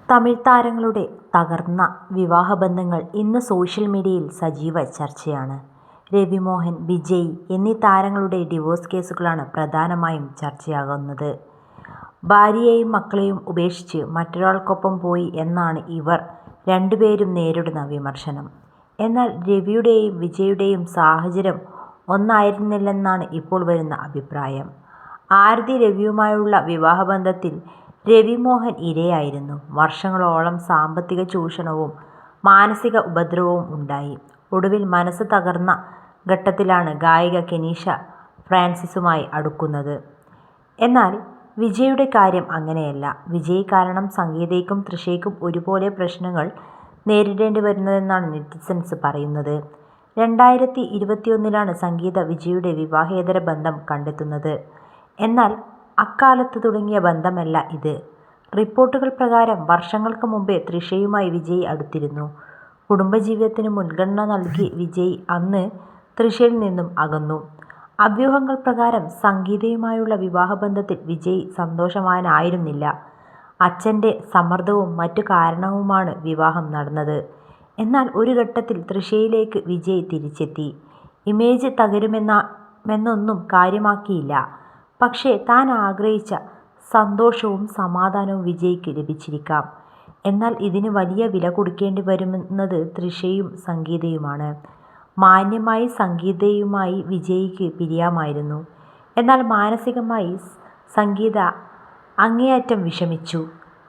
തമിഴ് താരങ്ങളുടെ തകർന്ന വിവാഹബന്ധങ്ങൾ ഇന്ന് സോഷ്യൽ മീഡിയയിൽ സജീവ ചർച്ചയാണ്. രവി മോഹൻ, വിജയ് എന്നീ താരങ്ങളുടെ ഡിവോഴ്സ് കേസുകളാണ് പ്രധാനമായും ചർച്ചയാകുന്നത്. ഭാര്യയെയും മക്കളെയും ഉപേക്ഷിച്ച് മറ്റൊരാൾക്കൊപ്പം പോയി എന്നാണ് ഇവർ രണ്ടുപേരും നേരിടുന്ന വിമർശനം. എന്നാൽ രവിയുടെയും വിജയുടെയും സാഹചര്യം ഒന്നായിരുന്നില്ലെന്നാണ് ഇപ്പോൾ വരുന്ന അഭിപ്രായം. ആരതി രവിയുമായുള്ള വിവാഹബന്ധത്തിൽ രവി മോഹൻ ഇരയായിരുന്നു. വർഷങ്ങളോളം സാമ്പത്തിക ചൂഷണവും മാനസിക ഉപദ്രവവും ഉണ്ടായി. ഒടുവിൽ മനസ്സ് തകർന്ന ഘട്ടത്തിലാണ് ഗായിക കെനീഷ ഫ്രാൻസിസുമായി അടുക്കുന്നത്. എന്നാൽ വിജയുടെ കാര്യം അങ്ങനെയല്ല. വിജയ് കാരണം സംഗീതയ്ക്കും തൃഷയ്ക്കും ഒരുപോലെ പ്രശ്നങ്ങൾ നേരിടേണ്ടി വരുന്നതെന്നാണ് നെറ്റിസൻസ് പറയുന്നത്. 2021 സംഗീത വിജയുടെ വിവാഹേതര ബന്ധം കണ്ടെത്തുന്നത്. എന്നാൽ അക്കാലത്ത് തുടങ്ങിയ ബന്ധമല്ല ഇത്. റിപ്പോർട്ടുകൾ പ്രകാരം വർഷങ്ങൾക്ക് മുമ്പേ തൃഷയുമായി വിജയ് അടുത്തിരുന്നു. കുടുംബജീവിതത്തിന് മുൻഗണന നൽകി വിജയ് അന്ന് തൃഷയിൽ നിന്നും അകന്നു. അഭ്യൂഹങ്ങൾ പ്രകാരം സംഗീതയുമായുള്ള വിവാഹബന്ധത്തിൽ വിജയ് സന്തോഷവാനായിരുന്നില്ല. അച്ഛൻ്റെ സമ്മർദ്ദവും മറ്റു കാരണവുമാണ് വിവാഹം നടന്നത്. എന്നാൽ ഒരു ഘട്ടത്തിൽ തൃഷയിലേക്ക് വിജയ് തിരിച്ചെത്തി. ഇമേജ് തകരുമെന്നൊന്നും കാര്യമാക്കിയില്ല. പക്ഷേ താൻ ആഗ്രഹിച്ച സന്തോഷവും സമാധാനവും വിജയ്ക്ക് ലഭിച്ചിരിക്കാം. എന്നാൽ ഇതിന് വലിയ വില കൊടുക്കേണ്ടി വരുന്നത് തൃഷയും സംഗീതയുമാണ്. മാന്യമായി സംഗീതയുമായി വിജയ്ക്ക് പിരിയാമായിരുന്നു. എന്നാൽ മാനസികമായി സംഗീത അങ്ങേയറ്റം വിഷമിച്ചു,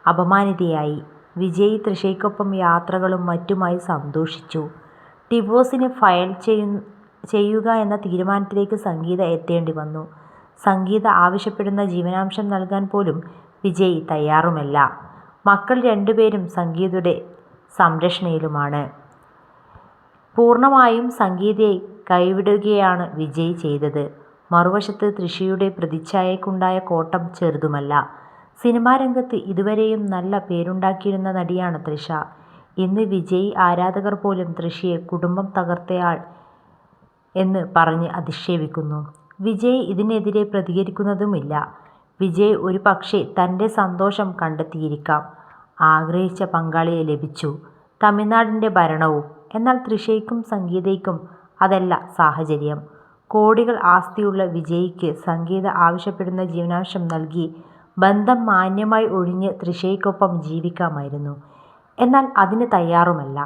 അപമാനിതയായി. വിജയ് തൃഷയ്ക്കൊപ്പം യാത്രകളും മറ്റുമായി സന്തോഷിച്ചു. ഡിവോഴ്സിന് ഫയൽ ചെയ്യുക എന്ന തീരുമാനത്തിലേക്ക് സംഗീത എത്തേണ്ടി വന്നു. സംഗീത ആവശ്യപ്പെടുന്ന ജീവനാംശം നൽകാൻ പോലും വിജയ് തയ്യാറുമല്ല. മക്കൾ രണ്ടുപേരും സംഗീതയുടെ സംരക്ഷണയിലുമാണ്. പൂർണ്ണമായും സംഗീതയെ കൈവിടുകയാണ് വിജയ് ചെയ്തത്. മറുവശത്ത് തൃഷയുടെ പ്രതിച്ഛായയ്ക്കുണ്ടായ കോട്ടം ചെറുതുമല്ല. സിനിമാ രംഗത്ത് ഇതുവരെയും നല്ല പേരുണ്ടാക്കിയിരുന്ന നടിയാണ് തൃഷ. ഇന്ന് വിജയ് ആരാധകർ പോലും തൃഷയെ കുടുംബം തകർത്തയാൾ എന്ന് പറഞ്ഞ് അധിക്ഷേപിക്കുന്നു. വിജയ് ഇതിനെതിരെ പ്രതികരിക്കുന്നതുമില്ല. വിജയ് ഒരു പക്ഷേ തൻ്റെ സന്തോഷം കണ്ടെത്തിയിരിക്കാം. ആഗ്രഹിച്ച പങ്കാളിയെ ലഭിച്ചു, തമിഴ്നാടിൻ്റെ ഭരണവും. എന്നാൽ തൃഷയ്ക്കും സംഗീതയ്ക്കും അതല്ല സാഹചര്യം. കോടികൾ ആസ്തിയുള്ള വിജയ്ക്ക് സംഗീത ആവശ്യപ്പെടുന്ന ജീവനാംശം നൽകി ബന്ധം മാന്യമായി ഒഴിഞ്ഞ് തൃഷയ്ക്കൊപ്പം ജീവിക്കാമായിരുന്നു. എന്നാൽ അതിന് തയ്യാറുമല്ല.